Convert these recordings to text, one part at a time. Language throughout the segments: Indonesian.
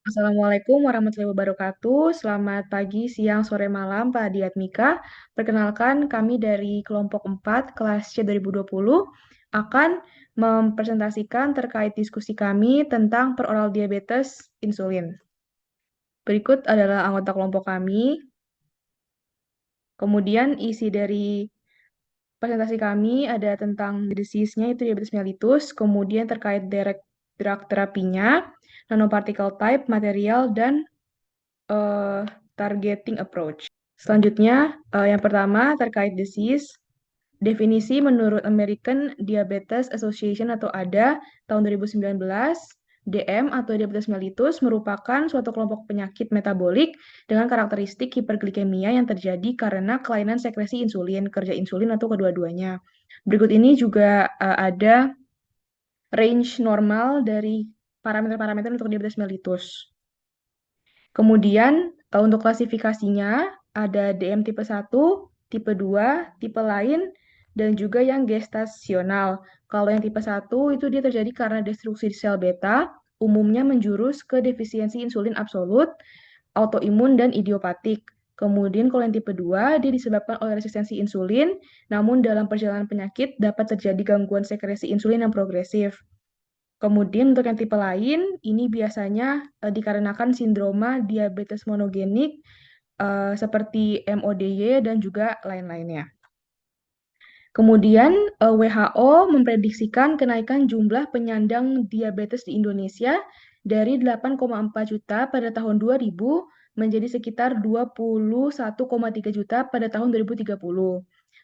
Assalamualaikum warahmatullahi wabarakatuh. Selamat pagi, siang, sore, malam, Pak Diatmika. Perkenalkan, kami dari kelompok 4, kelas C 2020, akan mempresentasikan terkait diskusi kami tentang peroral diabetes insulin. Berikut adalah anggota kelompok kami. Kemudian isi dari presentasi kami ada tentang disease-nya, itu diabetes mellitus, kemudian terkait drug terapinya, nanoparticle type, material, dan eh, targeting approach. Selanjutnya, yang pertama terkait disease. Definisi menurut American Diabetes Association atau ADA tahun 2019, DM atau diabetes mellitus merupakan suatu kelompok penyakit metabolik dengan karakteristik hiperglikemia yang terjadi karena kelainan sekresi insulin, kerja insulin atau kedua-duanya. Berikut ini juga ada range normal dari parameter-parameter untuk diabetes mellitus. Kemudian untuk klasifikasinya ada DM tipe 1, tipe 2, tipe lain, dan juga yang gestasional. Kalau yang tipe 1 itu dia terjadi karena destruksi sel beta, umumnya menjurus ke defisiensi insulin absolut, autoimun, dan idiopatik. Kemudian kalau yang tipe 2, dia disebabkan oleh resistensi insulin, namun dalam perjalanan penyakit dapat terjadi gangguan sekresi insulin yang progresif. Kemudian untuk yang tipe lain, ini biasanya dikarenakan sindroma diabetes monogenik seperti MODY dan juga lain-lainnya. Kemudian WHO memprediksikan kenaikan jumlah penyandang diabetes di Indonesia dari 8,4 juta pada tahun 2000 menjadi sekitar 21,3 juta pada tahun 2030.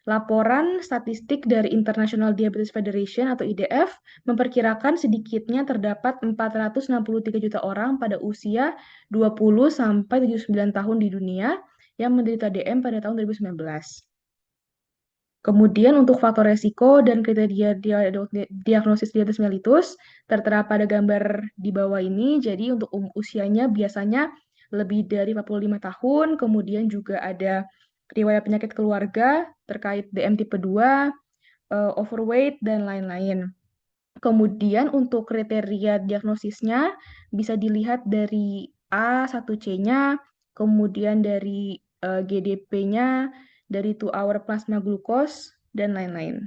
Laporan statistik dari International Diabetes Federation atau IDF memperkirakan sedikitnya terdapat 463 juta orang pada usia 20 sampai 79 tahun di dunia yang menderita DM pada tahun 2019. Kemudian untuk faktor resiko dan kriteria diagnosis diabetes mellitus tertera pada gambar di bawah ini. Jadi untuk usianya biasanya lebih dari 45 tahun, kemudian juga ada riwayat penyakit keluarga terkait DM tipe 2, overweight, dan lain-lain. Kemudian untuk kriteria diagnosisnya bisa dilihat dari A1C-nya, kemudian dari GDP-nya, dari 2-hour plasma glucose, dan lain-lain.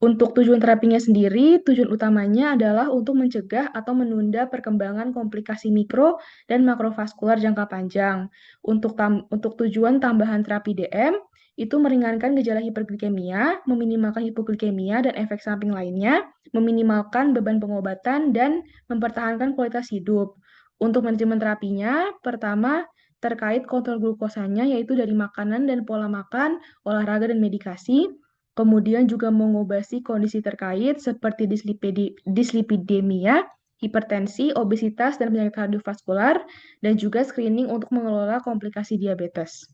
Untuk tujuan terapinya sendiri, tujuan utamanya adalah untuk mencegah atau menunda perkembangan komplikasi mikro dan makrovaskular jangka panjang. Untuk tujuan tambahan terapi DM, itu meringankan gejala hiperglikemia, meminimalkan hipoglikemia dan efek samping lainnya, meminimalkan beban pengobatan, dan mempertahankan kualitas hidup. Untuk manajemen terapinya, pertama, terkait kontrol glukosanya, yaitu dari makanan dan pola makan, olahraga, dan medikasi. Kemudian juga mengobati kondisi terkait seperti dislipidemia, hipertensi, obesitas, dan penyakit kardiovaskular, dan juga screening untuk mengelola komplikasi diabetes.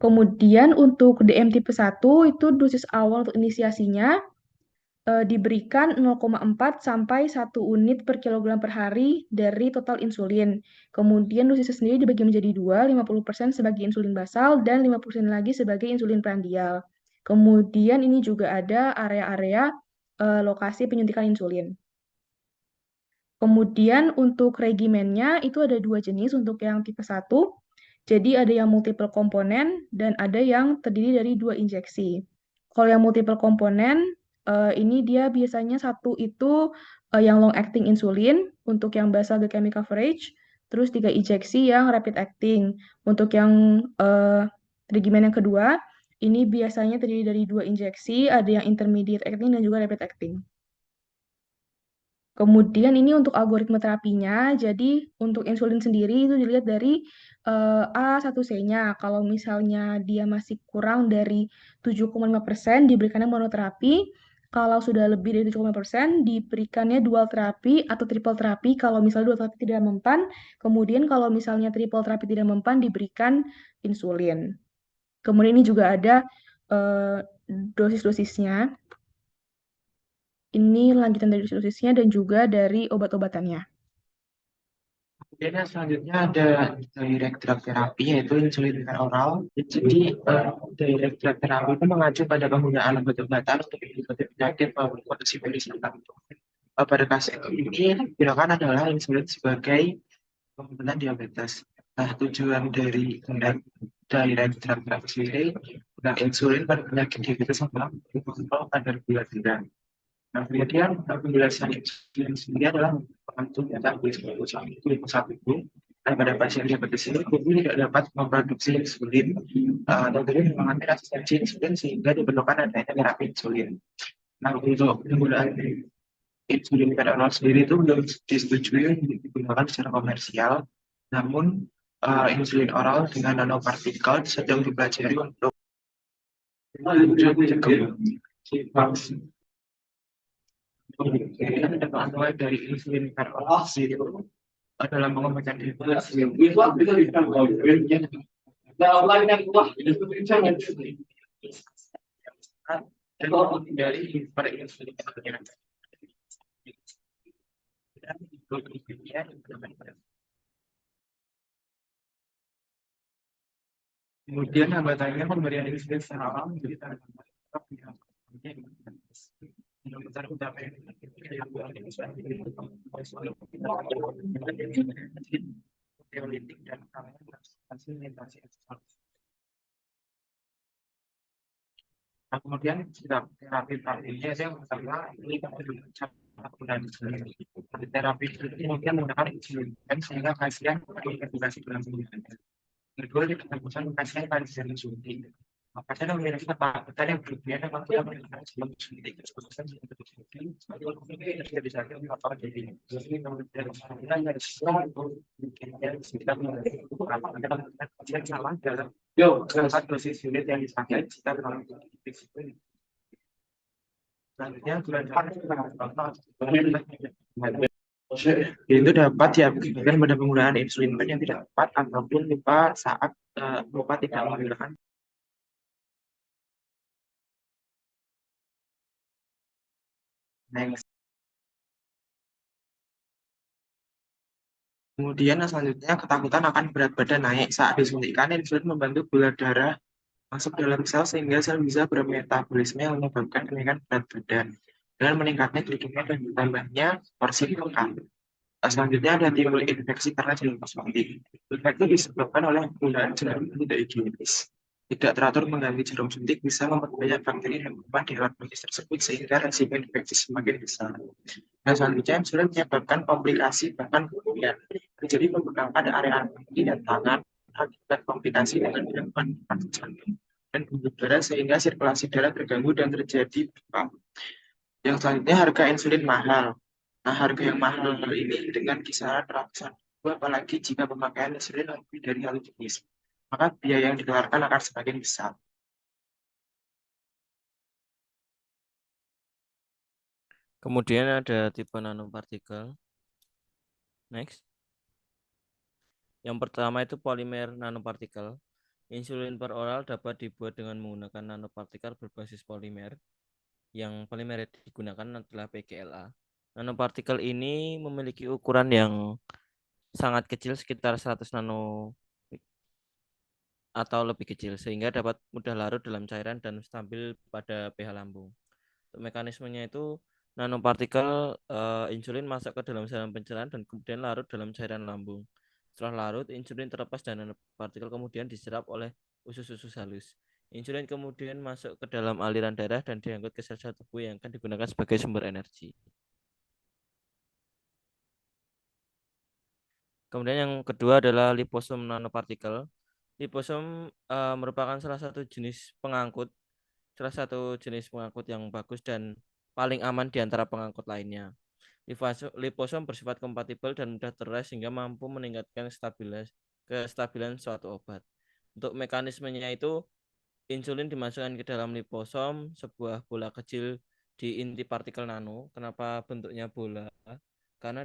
Kemudian untuk DM tipe 1 itu dosis awal untuk inisiasinya diberikan 0,4 sampai 1 unit per kilogram per hari dari total insulin. Kemudian dosisnya sendiri dibagi menjadi dua, 50% sebagai insulin basal dan 50% lagi sebagai insulin prandial. Kemudian ini juga ada area-area lokasi penyuntikan insulin. Kemudian untuk regimennya itu ada dua jenis untuk yang tipe 1. Jadi ada yang multiple komponen dan ada yang terdiri dari 2 injeksi. Kalau yang multiple komponen, ini dia biasanya satu itu yang long acting insulin untuk yang basal glycemic coverage, terus 3 injeksi yang rapid acting. Untuk yang regimen yang kedua, ini biasanya terdiri dari 2 injeksi, ada yang intermediate acting dan juga rapid acting. Kemudian ini untuk algoritma terapinya, jadi untuk insulin sendiri itu dilihat dari A1C-nya. Kalau misalnya dia masih kurang dari 7,5% diberikannya monoterapi. Kalau sudah lebih dari 7,5% diberikannya dual terapi atau triple terapi kalau misalnya dual terapi tidak mempan. Kemudian kalau misalnya triple terapi tidak mempan diberikan insulin. Kemudian ini juga ada eh, dosis-dosisnya. Ini lanjutan dari dosisnya dan juga dari obat-obatannya. Kemudian yang selanjutnya ada direct drug therapy yaitu insulin oral. Jadi direct drug therapy itu mengacu pada penggunaan obat-obatan untuk mengobati penyakit maupun kondisi tertentu. pada kasus ini digunakan adalah insulin sebagai pembentukan diabetes. Nah, tujuan dari drug therapy sendiri bukan insulin pada penyakit diabetes adalah mengontrol kadar gula darah. Nah, kemudian penjelasan insulin sendiri adalah merupakan metabolisme glukosa tubuh. Dan pada pasien diabetes ini tubuh tidak dapat memproduksi insulin atau tubuh mengalami resistensi insulin sehingga diperlukan adanya terapi insulin. Nah, untuk penggunaan insulin pada orang sendiri itu belum disetujui untuk digunakan secara komersial, namun insulin oral dengan nanopartikel sedang dipelajari untuk lanjut ke vaksin. Kemudian ada manfaat dari insulin pada oral sendiri adalah mengobati diabetes. Dan dari pada insulin kemudian hambatannya pemberian insulin secara awal menjadi tanaman yang besar utama teolitik dan hasil nah, kemudian terapi ini yang pertama ini penggunaan insulin. Terapi ini kemudian menggunakan insulin dan sehingga pasien edukasi dalam penggunaannya. Kedua, ditemukan pasien pada jalan suntik. Pasien yang memiliki ketakutan yang berlebihan dan tidak menggunakan sebelum suntik. Khususnya untuk suntik, tidak bisa apa jadi. Jadi kemudian ada sesuatu yang sekitar pasien salah dalam saat dosis unit yang dipakai kita dalam selanjutnya bulan itu dapat diakibatkan pada penggunaan insulin yang tidak tepat ataupun lupa saat lupa tidak menggunakan. Next. Kemudian selanjutnya ketakutan akan berat badan naik saat disuntikkan. Insulin membantu gula darah masuk dalam sel sehingga sel bisa bermetabolisme yang menyebabkan kenaikan berat badan dan meningkatnya glikemia dan bertambahnya porsi makan. Selanjutnya ada timbul infeksi karena jarum suntik. Infeksi disebabkan oleh penggunaan jarum yang tidak higienis. Tidak teratur mengganti jarum suntik bisa memperbanyak bakteri dan kuman di alat medis tersebut sehingga resiko infeksi semakin besar. Nah, selanjutnya insulin menyebabkan komplikasi bahkan kematian. Terjadi pembengkakan pada area kaki dan tangan akibat komplikasi dengan gangguan jantung dan pembuluh darah sehingga sirkulasi darah terganggu dan terjadi bengkak. Yang selanjutnya harga insulin mahal. Nah, harga yang mahal ini dengan kisaran ratusan ribu, apalagi jika pemakaian insulin lebih dari satu jenis, maka biaya yang dikeluarkan akan semakin besar. Kemudian ada tipe nanopartikel. Next. Yang pertama itu polimer nanopartikel. Insulin per oral dapat dibuat dengan menggunakan nanopartikel berbasis polimer. Yang polimer yang digunakan adalah PGLA. Nanopartikel ini memiliki ukuran yang sangat kecil, sekitar 100 nano atau lebih kecil, sehingga dapat mudah larut dalam cairan dan stabil pada pH lambung. Untuk mekanismenya itu nanopartikel insulin masuk ke dalam saluran pencernaan dan kemudian larut dalam cairan lambung. Setelah larut, insulin terlepas dan nanopartikel kemudian diserap oleh usus-usus halus. Insulin kemudian masuk ke dalam aliran darah dan diangkut ke sel-sel tubuh yang akan digunakan sebagai sumber energi. Kemudian yang kedua adalah liposom nanopartikel. Liposom merupakan salah satu jenis pengangkut yang bagus dan paling aman di antara pengangkut lainnya. Liposom bersifat kompatibel dan mudah terurai sehingga mampu meningkatkan kestabilan suatu obat. Untuk mekanismenya itu insulin dimasukkan ke dalam liposom, sebuah bola kecil di inti partikel nano. Kenapa bentuknya bola? Karena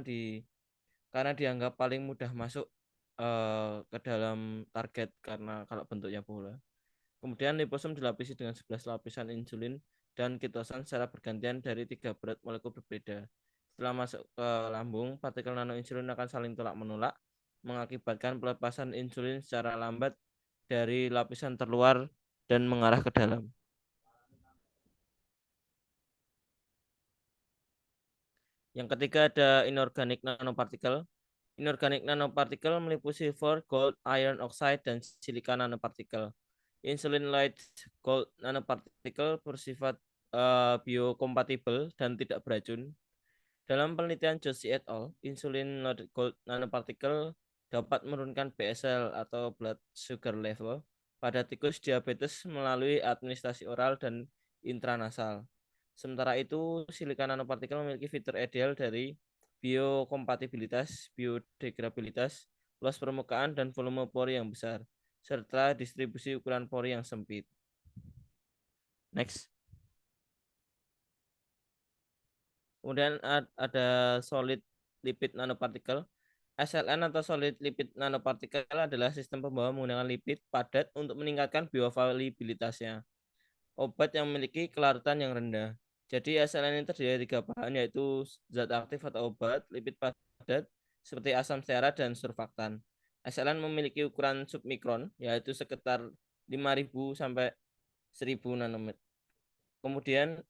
dianggap paling mudah masuk ke dalam target karena kalau bentuknya bola. Kemudian liposom dilapisi dengan 11 lapisan insulin dan kitosan secara bergantian dari 3 berat molekul berbeda. Setelah masuk ke lambung, partikel nanoinsulin akan saling tolak-menolak, mengakibatkan pelepasan insulin secara lambat dari lapisan terluar dan mengarah ke dalam. Yang ketiga ada inorganic nanopartikel. Inorganic nanopartikel meliputi silver, gold, iron oxide, dan silika nanopartikel. Insulin-like gold nanopartikel bersifat biokompatibel dan tidak beracun. Dalam penelitian Joshi et al., insulin-loaded gold nanopartikel dapat menurunkan BSL atau blood sugar level pada tikus diabetes melalui administrasi oral dan intranasal. Sementara itu, silika nanopartikel memiliki fitur ideal dari biokompatibilitas, biodegradabilitas, luas permukaan, dan volume pori yang besar, serta distribusi ukuran pori yang sempit. Next. Kemudian ada solid lipid nanopartikel. SLN atau solid lipid nanopartikel adalah sistem pembawa menggunakan lipid padat untuk meningkatkan bioavailabilitasnya. Obat yang memiliki kelarutan yang rendah. Jadi SLN ini terdiri dari 3 bahan, yaitu zat aktif atau obat, lipid padat seperti asam stearat dan surfaktan. SLN memiliki ukuran submikron, yaitu sekitar 5.000 sampai 1.000 nanometer. Kemudian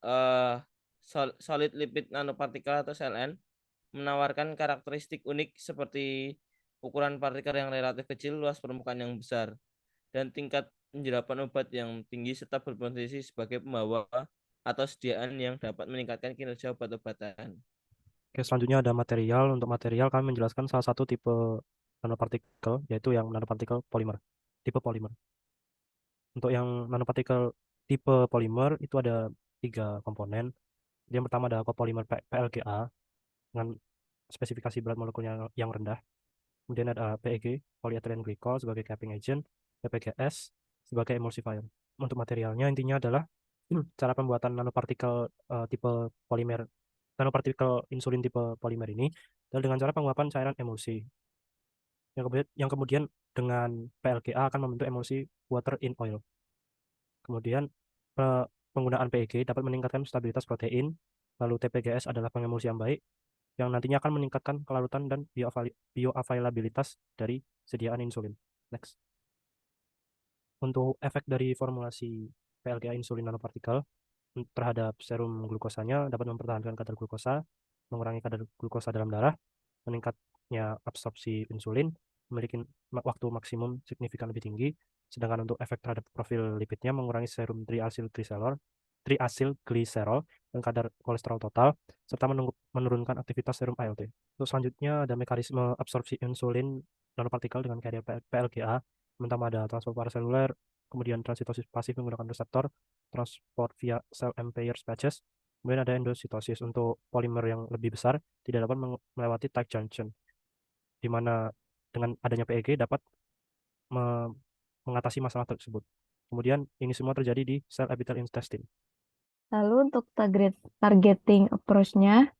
solid lipid nanopartikel atau SLN menawarkan karakteristik unik seperti ukuran partikel yang relatif kecil, luas permukaan yang besar, dan tingkat penyerapan obat yang tinggi serta berpotensi sebagai pembawa atau sediaan yang dapat meningkatkan kinerja obat-obatan. Oke, selanjutnya ada material. Untuk material kami menjelaskan salah satu tipe nanopartikel, yaitu yang nanopartikel polimer, tipe polimer. Untuk yang nanopartikel tipe polimer itu ada 3 komponen. Yang pertama ada copolymer PLGA dengan spesifikasi berat molekulnya yang rendah. Kemudian ada PEG, polyethylene glycol sebagai capping agent, PPGS sebagai emulsifier. Untuk materialnya intinya adalah cara pembuatan nanopartikel tipe polimer, nanopartikel insulin tipe polimer ini adalah dengan cara penguapan cairan emulsi. Yang kemudian dengan PLGA akan membentuk emulsi water in oil. Kemudian penggunaan PEG dapat meningkatkan stabilitas protein, lalu TPGS adalah pengemulsi yang baik, yang nantinya akan meningkatkan kelarutan dan bioavailabilitas dari sediaan insulin. Next. Untuk efek dari formulasi PLGA insulin nanopartikel terhadap serum glukosanya dapat mempertahankan kadar glukosa, mengurangi kadar glukosa dalam darah, meningkatnya absorpsi insulin, memiliki waktu maksimum signifikan lebih tinggi, sedangkan untuk efek terhadap profil lipidnya mengurangi serum triacylglycerol dan kadar kolesterol total, serta menurunkan aktivitas serum ALT. Untuk selanjutnya ada mekanisme absorpsi insulin nanopartikel dengan carrier PLGA, pertama ada transport paraseluler, kemudian transitosis pasif menggunakan reseptor, transport via cell empire patches, kemudian ada endositosis. Untuk polimer yang lebih besar tidak dapat melewati tight junction, di mana dengan adanya PEG dapat mengatasi masalah tersebut. Kemudian ini semua terjadi di sel epitel intestine. Lalu untuk targeting approach-nya,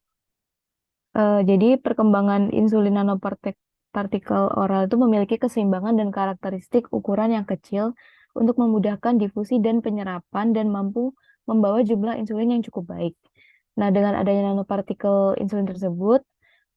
jadi perkembangan insulin nanopartikel oral itu memiliki keseimbangan dan karakteristik ukuran yang kecil untuk memudahkan difusi dan penyerapan dan mampu membawa jumlah insulin yang cukup baik. Nah, dengan adanya nanopartikel insulin tersebut,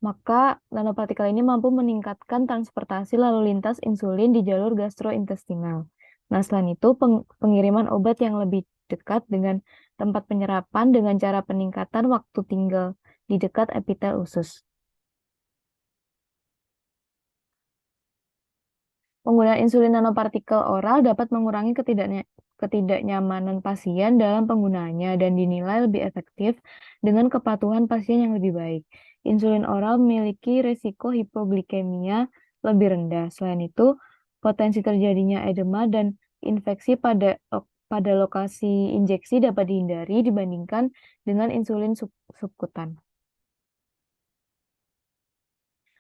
maka nanopartikel ini mampu meningkatkan transportasi lalu lintas insulin di jalur gastrointestinal. Nah, selain itu, pengiriman obat yang lebih dekat dengan tempat penyerapan dengan cara peningkatan waktu tinggal di dekat epitel usus. Penggunaan insulin nanopartikel oral dapat mengurangi ketidaknyamanan pasien dalam penggunaannya dan dinilai lebih efektif dengan kepatuhan pasien yang lebih baik. Insulin oral memiliki risiko hipoglikemia lebih rendah. Selain itu, potensi terjadinya edema dan infeksi pada lokasi injeksi dapat dihindari dibandingkan dengan insulin subkutan.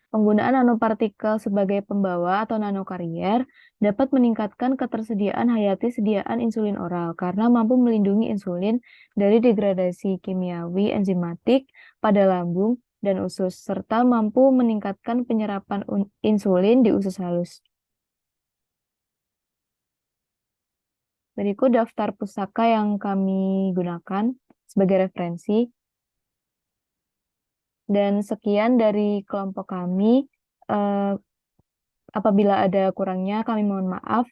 Penggunaan nanopartikel sebagai pembawa atau nanokarier dapat meningkatkan ketersediaan hayati sediaan insulin oral karena mampu melindungi insulin dari degradasi kimiawi enzimatik pada lambung dan usus, serta mampu meningkatkan penyerapan insulin di usus halus. Berikut daftar pustaka yang kami gunakan sebagai referensi. Dan sekian dari kelompok kami. Apabila ada kurangnya, kami mohon maaf.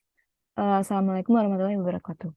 Assalamualaikum warahmatullahi wabarakatuh.